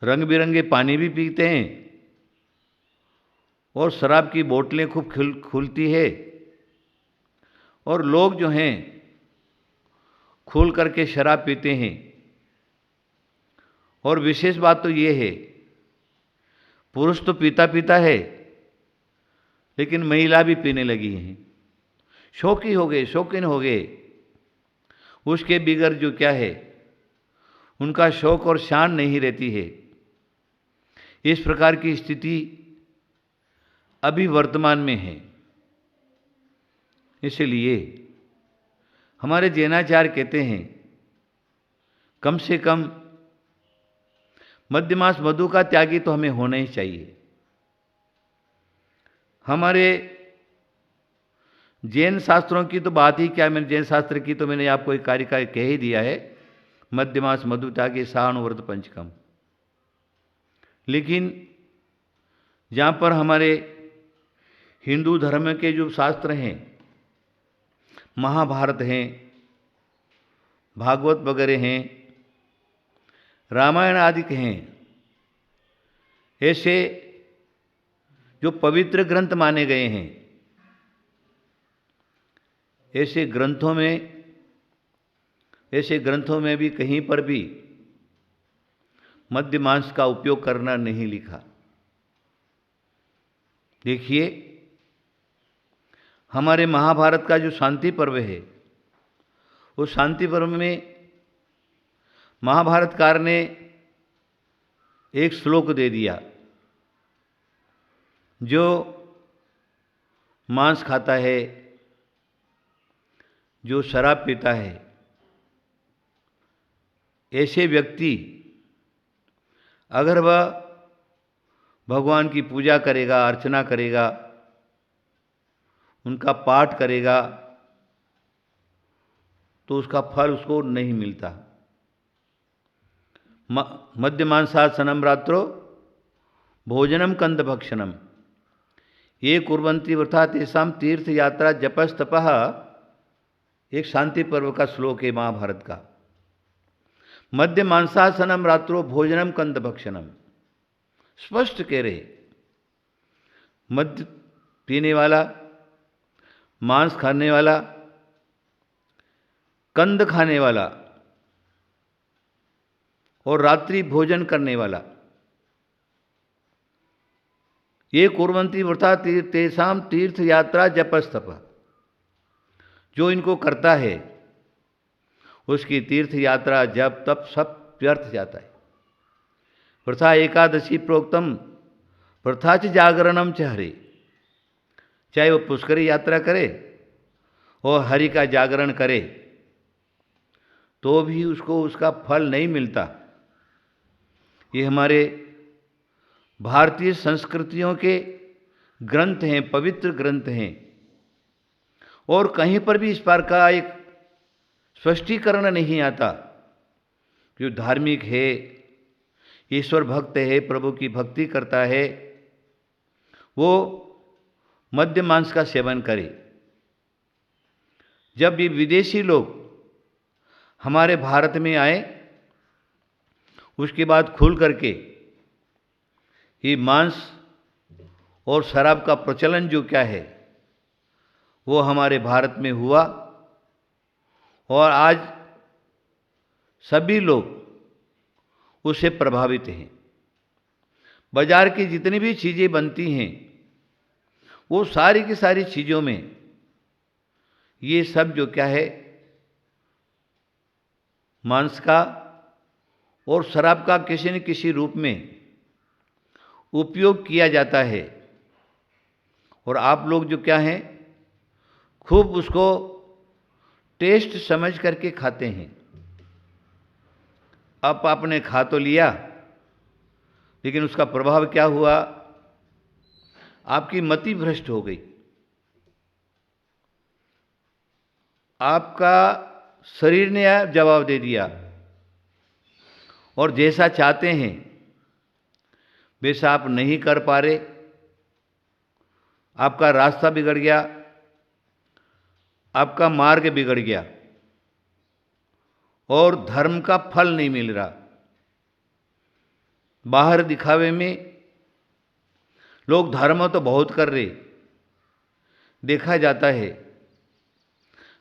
रंग बिरंगे पानी भी पीते हैं, और शराब की बोतलें खूब खुलती है, और लोग जो हैं खुल करके शराब पीते हैं। और विशेष बात तो ये है, पुरुष तो पीता पीता है, लेकिन महिला भी पीने लगी हैं। शौकी हो गए, शौकीन हो गए। उसके बिगर जो क्या है, उनका शौक और शान नहीं रहती है। इस प्रकार की स्थिति अभी वर्तमान में है। इसलिए हमारे जैनाचार्य कहते हैं, कम से कम मध्यमास मधु का त्यागी तो हमें होना ही चाहिए। हमारे जैन शास्त्रों की तो बात ही क्या, मैंने जैन शास्त्र की तो मैंने आपको एक कार्य का कह ही दिया है, मध्यमास मधु त्यागी सहानुव्रत पंचकम। लेकिन जहाँ पर हमारे हिंदू धर्म के जो शास्त्र हैं, महाभारत हैं, भागवत वगैरह हैं, रामायण आदि के हैं, ऐसे जो पवित्र ग्रंथ माने गए हैं, ऐसे ग्रंथों में भी कहीं पर भी मद्य मांस का उपयोग करना नहीं लिखा। देखिए, हमारे महाभारत का जो शांति पर्व है, उस शांति पर्व में महाभारतकार ने एक श्लोक दे दिया, जो मांस खाता है, जो शराब पीता है, ऐसे व्यक्ति अगर वह भगवान की पूजा करेगा, अर्चना करेगा, उनका पाठ करेगा, तो उसका फल उसको नहीं मिलता। मद्यमांसासनम रात्रो भोजनम कंद भक्षणम, ये कुर्वन्ति वृथा तेषां तीर्थ यात्रा जपस्तपः, एक शांति पर्व का श्लोक है महाभारत का। मध्य मांसासनम रात्रो भोजनम कंद भक्षणम, स्पष्ट कह रहे, मद्य पीने वाला, मांस खाने वाला, कंद खाने वाला और रात्रि भोजन करने वाला, ये कुर्वन्ति वृथा तेषां तीर्थ यात्रा जपस्तप, जो इनको करता है उसकी तीर्थ यात्रा जप तप सब व्यर्थ जाता है। वृथा एकादशी प्रोक्तम वृथा च जागरणम च हरे, चाहे वो पुष्करी यात्रा करे और हरि का जागरण करे तो भी उसको उसका फल नहीं मिलता। ये हमारे भारतीय संस्कृतियों के ग्रंथ हैं, पवित्र ग्रंथ हैं, और कहीं पर भी इस पर का एक स्पष्टीकरण नहीं आता। जो धार्मिक है, ईश्वर भक्त है, प्रभु की भक्ति करता है, वो मद्य मांस का सेवन करे। जब भी विदेशी लोग हमारे भारत में आए, उसके बाद खुल करके ये मांस और शराब का प्रचलन जो क्या है वो हमारे भारत में हुआ, और आज सभी लोग उससे प्रभावित हैं। बाजार की जितनी भी चीज़ें बनती हैं वो सारी की सारी चीज़ों में ये सब जो क्या है मांस का और शराब का किसी न किसी रूप में उपयोग किया जाता है, और आप लोग जो क्या हैं खूब उसको टेस्ट समझ करके खाते हैं। अब आपने खा तो लिया, लेकिन उसका प्रभाव क्या हुआ, आपकी मति भ्रष्ट हो गई, आपका शरीर ने जवाब दे दिया, और जैसा चाहते हैं वैसा आप नहीं कर पा रहे, आपका रास्ता बिगड़ गया, आपका मार्ग बिगड़ गया, और धर्म का फल नहीं मिल रहा। बाहर दिखावे में लोग धर्म तो बहुत कर रहे, देखा जाता है।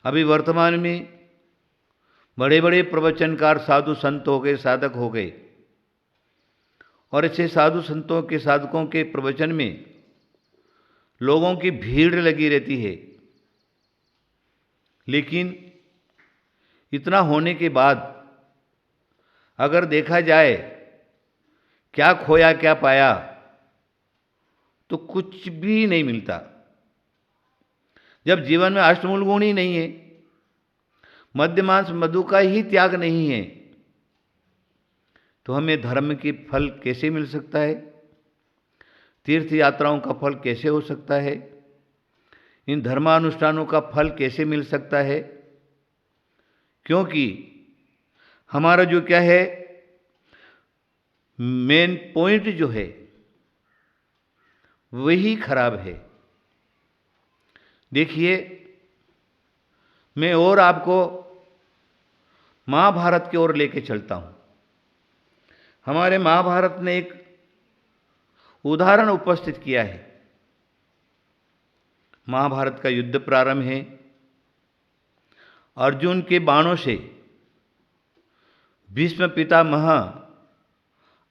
अभी वर्तमान में बड़े बड़े प्रवचनकार साधु संत हो गए, साधक हो गए, और ऐसे साधु संतों के साधकों के प्रवचन में लोगों की भीड़ लगी रहती है। लेकिन इतना होने के बाद अगर देखा जाए क्या खोया क्या पाया, तो कुछ भी नहीं मिलता। जब जीवन में अष्टमूल गुण ही नहीं है, मद्य मांस मधु का ही त्याग नहीं है, तो हमें धर्म की फल कैसे मिल सकता है? तीर्थ यात्राओं का फल कैसे हो सकता है? इन धर्मानुष्ठानों का फल कैसे मिल सकता है? क्योंकि हमारा जो क्या है मेन पॉइंट जो है वही खराब है। देखिए, मैं और आपको महाभारत की ओर लेके चलता हूं। हमारे महाभारत ने एक उदाहरण उपस्थित किया है। महाभारत का युद्ध प्रारंभ है, अर्जुन के बाणों से भीष्म पितामह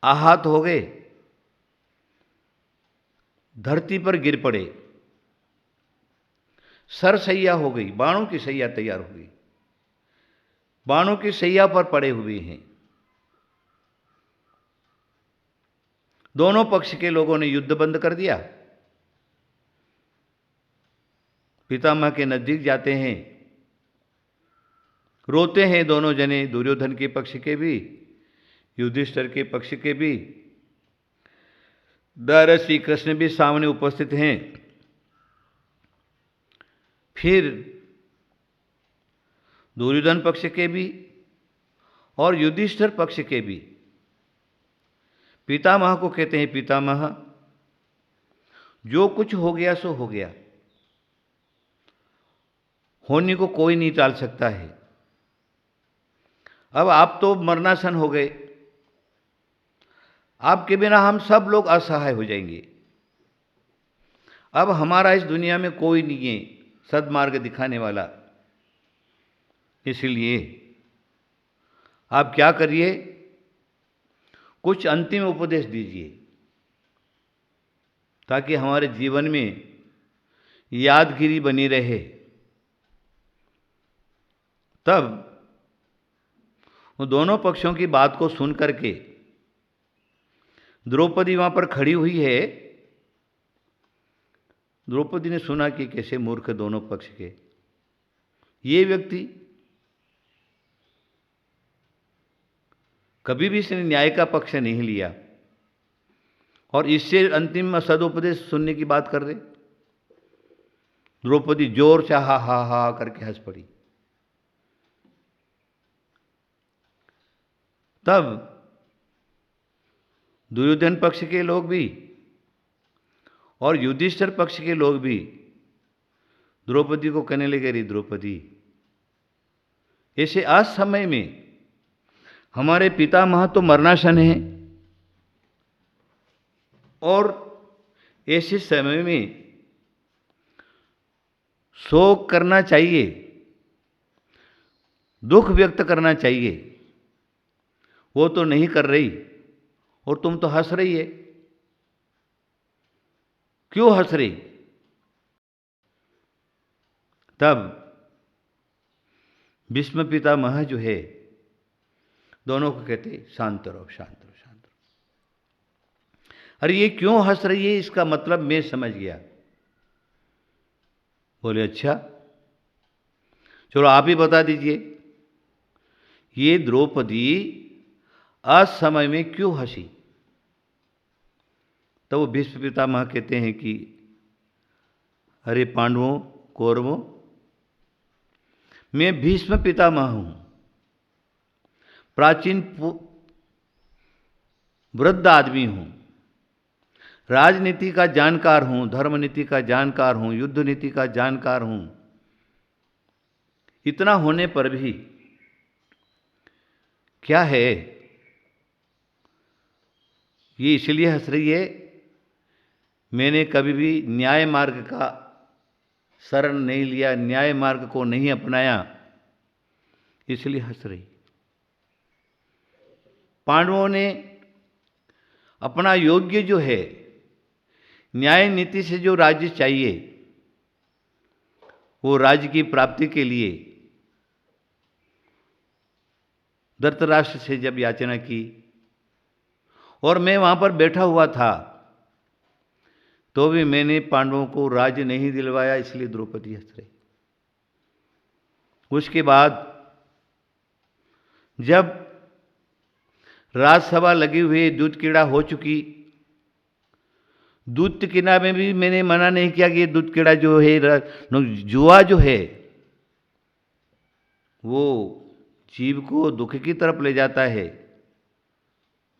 आहत हो गए, धरती पर गिर पड़े, सरसैया हो गई, बाणों की सैया तैयार हो गई, बाणों की सैया पर पड़े हुए हैं। दोनों पक्ष के लोगों ने युद्ध बंद कर दिया। पितामह के नजदीक जाते हैं, रोते हैं दोनों जने, दुर्योधन के पक्ष के भी, युधिष्ठिर के पक्ष के भी। दारा श्री कृष्ण भी सामने उपस्थित हैं। फिर दुर्योधन पक्ष के भी और युधिष्ठिर पक्ष के भी पितामह को कहते हैं, पितामह जो कुछ हो गया सो हो गया, होने को कोई नहीं टाल सकता है। अब आप तो मरणासन हो गए, आपके बिना हम सब लोग असहाय हो जाएंगे। अब हमारा इस दुनिया में कोई नहीं है सद्मार्ग दिखाने वाला, इसलिए आप क्या करिए, कुछ अंतिम उपदेश दीजिए ताकि हमारे जीवन में यादगिरी बनी रहे। तब वो दोनों पक्षों की बात को सुन करके द्रौपदी वहां पर खड़ी हुई है। द्रौपदी ने सुना कि कैसे मूर्ख दोनों पक्ष के, ये व्यक्ति कभी भी इसने न्याय का पक्ष नहीं लिया और इससे अंतिम सदुपदेश सुनने की बात कर रहे। द्रौपदी जोर से हा हा हा करके हंस पड़ी। तब दुर्योधन पक्ष के लोग भी और युधिष्ठिर पक्ष के लोग भी द्रौपदी को कहने लगे, रे द्रौपदी, ऐसे आज समय में हमारे पितामह तो मरणासन है और ऐसे समय में शोक करना चाहिए, दुख व्यक्त करना चाहिए, वो तो नहीं कर रही और तुम तो हंस रही है। क्यों हंस रही? तब भीष्म पितामह जो है दोनों को कहते, शांत रहो शांत रहो शांत रहो। अरे ये क्यों हंस रही है, इसका मतलब मैं समझ गया। बोले अच्छा चलो आप ही बता दीजिए, ये द्रौपदी असमय में क्यों हंसी? तो वो भीष्म पितामह कहते हैं कि अरे पांडवों कौरवों, मैं भीष्म पितामह हूं, प्राचीन वृद्ध आदमी हूं, राजनीति का जानकार हूं, धर्म नीति का जानकार हूं, युद्ध नीति का जानकार हूं। इतना होने पर भी क्या है, ये इसलिए हंस रही है, मैंने कभी भी न्याय मार्ग का शरण नहीं लिया, न्याय मार्ग को नहीं अपनाया, इसलिए हंस रही। पांडवों ने अपना योग्य जो है न्याय नीति से जो राज्य चाहिए, वो राज्य की प्राप्ति के लिए धृतराष्ट्र से जब याचना की और मैं वहां पर बैठा हुआ था तो भी मैंने पांडवों को राज्य नहीं दिलवाया, इसलिए द्रौपदी हंस रही। उसके बाद जब राजसभा लगी हुई, दूध कीड़ा हो चुकी, दूध कीड़ा में भी मैंने मना नहीं किया कि दूध कीड़ा जो है, जुआ जो है वो जीव को दुख की तरफ ले जाता है,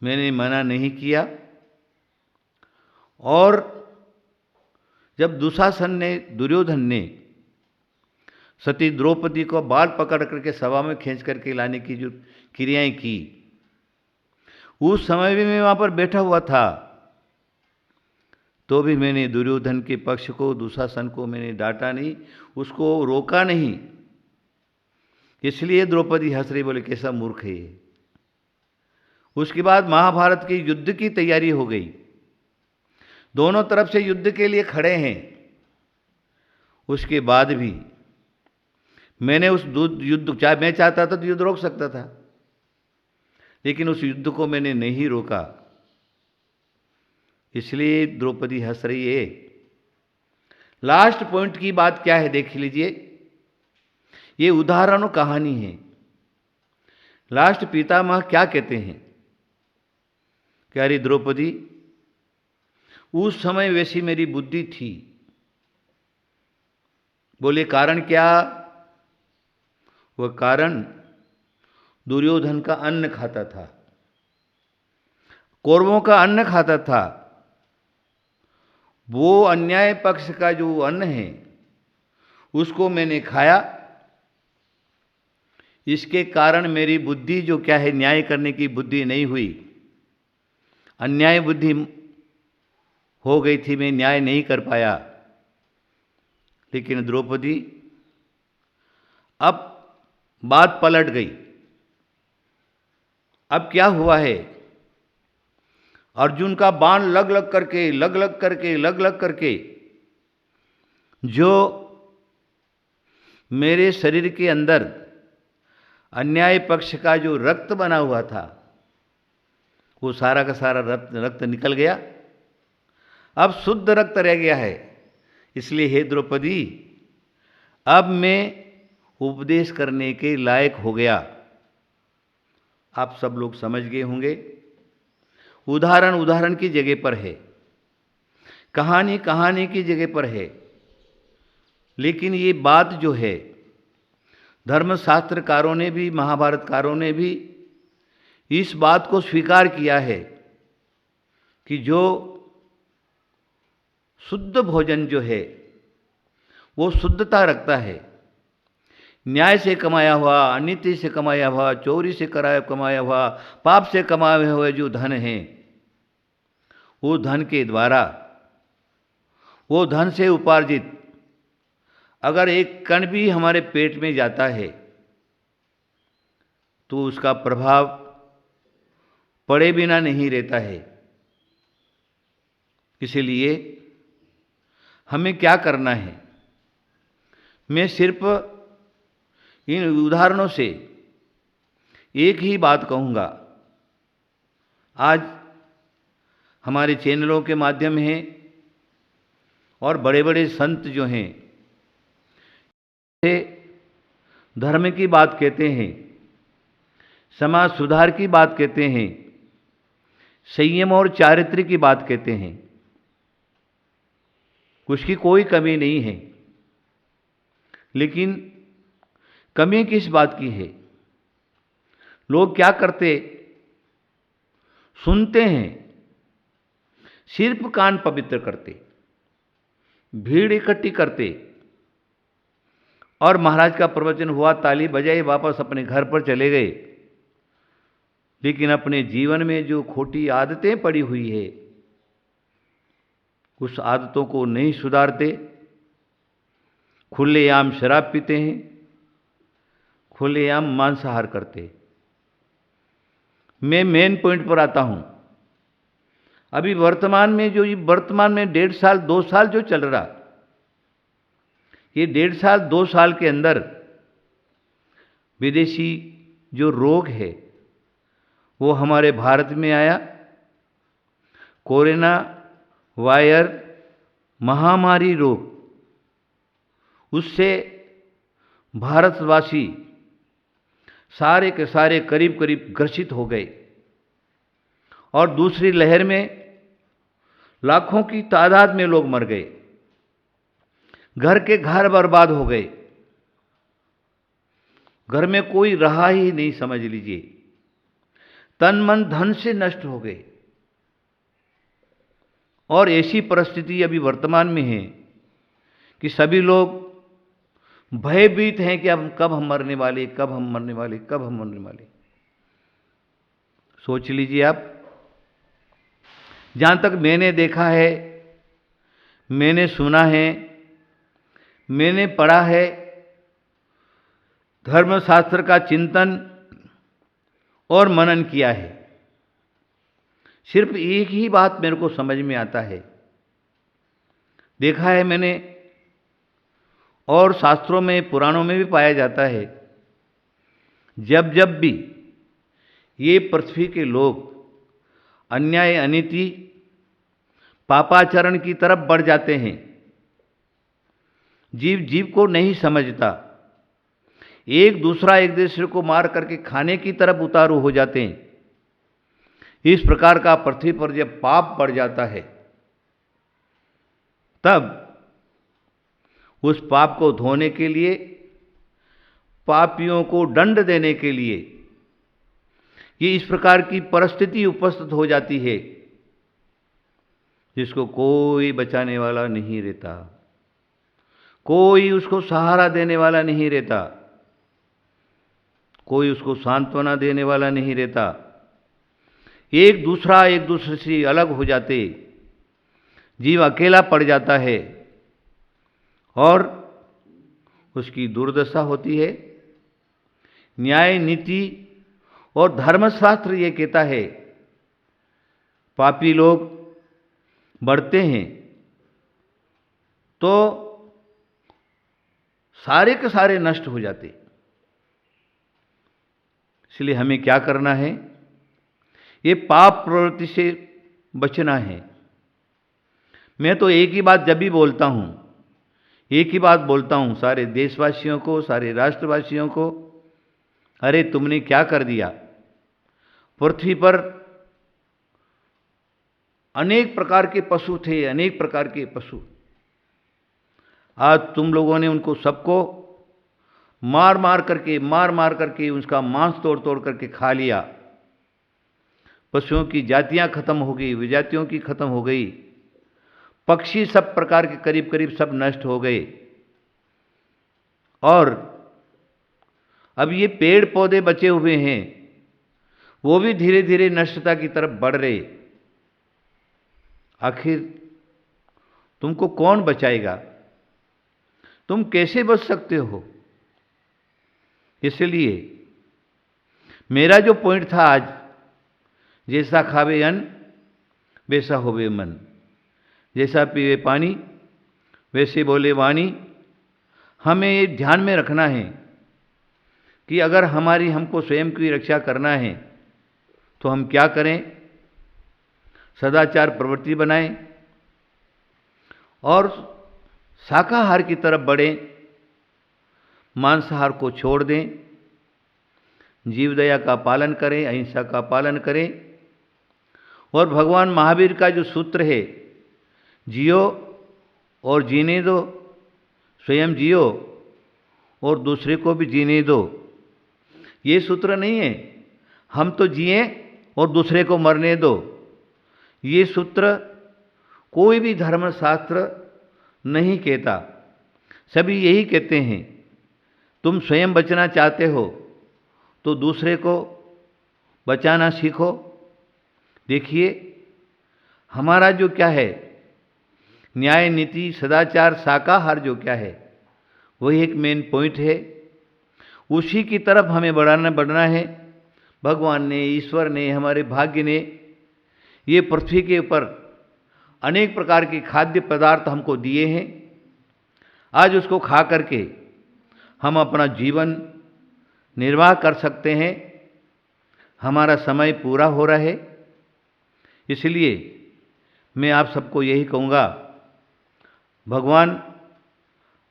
मैंने मना नहीं किया। और जब दुशासन ने, दुर्योधन ने सती द्रौपदी को बाल पकड़ करके सभा में खींच करके लाने की जो क्रियाएं की, उस समय भी मैं वहां पर बैठा हुआ था, तो भी मैंने दुर्योधन के पक्ष को, दुशासन को मैंने डांटा नहीं, उसको रोका नहीं। इसलिए द्रौपदी हंस रही, बोले कैसा मूर्ख है ये। उसके बाद महाभारत के युद्ध की तैयारी हो गई, दोनों तरफ से युद्ध के लिए खड़े हैं। उसके बाद भी मैंने उस युद्ध, चाहे मैं चाहता था तो युद्ध रोक सकता था, लेकिन उस युद्ध को मैंने नहीं रोका, इसलिए द्रौपदी हंस रही है। लास्ट पॉइंट की बात क्या है देख लीजिए, ये उदाहरण कहानी है। लास्ट पितामह क्या कहते हैं, क्या रे द्रौपदी, उस समय वैसी मेरी बुद्धि थी। बोले कारण क्या? वह कारण दुर्योधन का अन्न खाता था, कौरवों का अन्न खाता था, वो अन्याय पक्ष का जो अन्न है उसको मैंने खाया। इसके कारण मेरी बुद्धि जो क्या है, न्याय करने की बुद्धि नहीं हुई, अन्याय बुद्धि हो गई थी, मैं न्याय नहीं कर पाया। लेकिन द्रौपदी, अब बात पलट गई। अब क्या हुआ है, अर्जुन का बाण लग लग करके जो मेरे शरीर के अंदर अन्याय पक्ष का जो रक्त बना हुआ था, वो सारा का सारा रक्त निकल गया। अब शुद्ध रक्त रह गया है। इसलिए हे द्रौपदी, अब मैं उपदेश करने के लायक हो गया। आप सब लोग समझ गए होंगे। उदाहरण की जगह पर है, कहानी की जगह पर है। लेकिन ये बात जो है, धर्मशास्त्रकारों ने भी, महाभारतकारों ने भी इस बात को स्वीकार किया है कि जो शुद्ध भोजन जो है वो शुद्धता रखता है। न्याय से कमाया हुआ, अनीति से कमाया हुआ, चोरी से कमाया हुआ, पाप से कमाया हुआ जो धन है, वो धन के द्वारा, वो धन से उपार्जित अगर एक कण भी हमारे पेट में जाता है तो उसका प्रभाव पड़े बिना नहीं रहता है। इसीलिए हमें क्या करना है, मैं सिर्फ इन उदाहरणों से एक ही बात कहूँगा। आज हमारे चैनलों के माध्यम है और बड़े बड़े संत जो हैं धर्म की बात कहते हैं, समाज सुधार की बात कहते हैं, संयम और चारित्र्य की बात कहते हैं। उसकी कोई कमी नहीं है। लेकिन कमी किस बात की है? लोग क्या करते, सुनते हैं, सिर्फ कान पवित्र करते, भीड़ इकट्ठी करते और महाराज का प्रवचन हुआ, ताली बजाई, वापस अपने घर पर चले गए। लेकिन अपने जीवन में जो खोटी आदतें पड़ी हुई है, उस आदतों को नहीं सुधारते। खुलेआम शराब पीते हैं, खुलेआम मांसाहार करते। मैं मेन पॉइंट पर आता हूं। अभी वर्तमान में 1.5 साल 2 साल जो चल रहा, ये 1.5 साल 2 साल के अंदर विदेशी जो रोग है वो हमारे भारत में आया। कोरोना वायरस महामारी रोग, उससे भारतवासी सारे के सारे करीब करीब ग्रसित हो गए। और दूसरी लहर में लाखों की तादाद में लोग मर गए, घर के घर बर्बाद हो गए, घर में कोई रहा ही नहीं, समझ लीजिए। तन मन धन से नष्ट हो गए। और ऐसी परिस्थिति अभी वर्तमान में है कि सभी लोग भयभीत हैं कि अब कब हम मरने वाले, कब हम मरने वाले, कब हम मरने वाले। सोच लीजिए आप। जहाँ तक मैंने देखा है, मैंने सुना है, मैंने पढ़ा है, धर्मशास्त्र का चिंतन और मनन किया है, सिर्फ एक ही बात मेरे को समझ में आता है, देखा है मैंने, और शास्त्रों में, पुराणों में भी पाया जाता है। जब जब भी ये पृथ्वी के लोग अन्याय, अनीति, पापाचरण की तरफ बढ़ जाते हैं, जीव जीव को नहीं समझता, एक दूसरे को मार करके खाने की तरफ उतारू हो जाते हैं। इस प्रकार का पृथ्वी पर जब पाप बढ़ जाता है, तब उस पाप को धोने के लिए, पापियों को दंड देने के लिए ये इस प्रकार की परिस्थिति उपस्थित हो जाती है, जिसको कोई बचाने वाला नहीं रहता, कोई उसको सहारा देने वाला नहीं रहता, कोई उसको सांत्वना देने वाला नहीं रहता। एक दूसरे से अलग हो जाते, जीव अकेला पड़ जाता है और उसकी दुर्दशा होती है। न्याय नीति और धर्मशास्त्र ये कहता है, पापी लोग बढ़ते हैं तो सारे के सारे नष्ट हो जाते। इसलिए हमें क्या करना है, ये पाप प्रवृत्ति से बचना है। मैं तो एक ही बात जब भी बोलता हूँ, एक ही बात बोलता हूँ सारे देशवासियों को, सारे राष्ट्रवासियों को, अरे तुमने क्या कर दिया। पृथ्वी पर अनेक प्रकार के पशु थे, अनेक प्रकार के पशु। आज तुम लोगों ने उनको सबको मार मार करके उसका मांस तोड़ तोड़ करके खा लिया। पशुओं की जातियां खत्म हो गई, विजातियों की खत्म हो गई। पक्षी सब प्रकार के करीब करीब सब नष्ट हो गए। और अब ये पेड़ पौधे बचे हुए हैं, वो भी धीरे धीरे नष्टता की तरफ बढ़ रहे। आखिर तुमको कौन बचाएगा, तुम कैसे बच सकते हो। इसलिए मेरा जो पॉइंट था आज, जैसा खावे अन्न वैसा होवे मन, जैसा पीवे पानी वैसे बोले वाणी। हमें ये ध्यान में रखना है कि अगर हमको स्वयं की रक्षा करना है तो हम क्या करें, सदाचार प्रवृत्ति बनाएं और शाकाहार की तरफ बढ़ें, मांसाहार को छोड़ दें, जीवदया का पालन करें, अहिंसा का पालन करें। और भगवान महावीर का जो सूत्र है, जियो और जीने दो, स्वयं जियो और दूसरे को भी जीने दो, ये सूत्र नहीं है हम तो जिए और दूसरे को मरने दो। ये सूत्र कोई भी धर्मशास्त्र नहीं कहता। सभी यही कहते हैं, तुम स्वयं बचना चाहते हो तो दूसरे को बचाना सीखो। देखिए हमारा जो क्या है, न्याय नीति सदाचार शाकाहार जो क्या है, वही एक मेन पॉइंट है। उसी की तरफ हमें बढ़ना है। भगवान ने, ईश्वर ने, हमारे भाग्य ने ये पृथ्वी के ऊपर अनेक प्रकार के खाद्य पदार्थ हमको दिए हैं। आज उसको खा करके हम अपना जीवन निर्वाह कर सकते हैं। हमारा समय पूरा हो रहा है। इसलिए मैं आप सबको यही कहूँगा, भगवान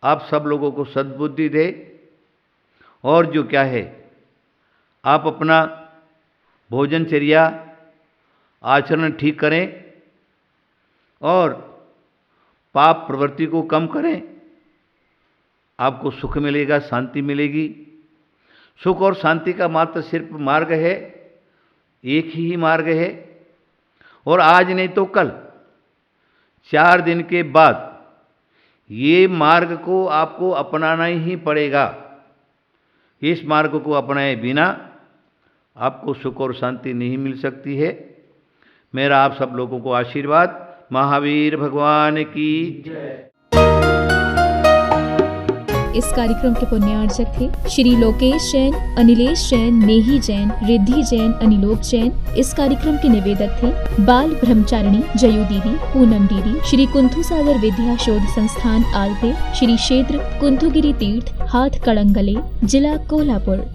आप सब लोगों को सद्बुद्धि दे और जो क्या है, आप अपना भोजनचर्या आचरण ठीक करें और पाप प्रवृत्ति को कम करें। आपको सुख मिलेगा, शांति मिलेगी। सुख और शांति का मात्र सिर्फ मार्ग है, एक ही मार्ग है। और आज नहीं तो कल, 4 दिन के बाद ये मार्ग को आपको अपनाना ही पड़ेगा। इस मार्ग को अपनाए बिना आपको सुख और शांति नहीं मिल सकती है। मेरा आप सब लोगों को आशीर्वाद। महावीर भगवान की जय। इस कार्यक्रम के पुण्यार्चक थे श्री लोकेश जैन, अनिलेश जैन, नेही जैन, रिद्धि जैन, अनिलोक जैन। इस कार्यक्रम के निवेदक थे बाल ब्रह्मचारिणी जयू दीदी, पूनम दीदी, श्री कुंथु सागर विद्या शोध संस्थान आलते, श्री क्षेत्र कुंथुगिरी तीर्थ हाथ कड़ंगले, जिला कोल्हापुर।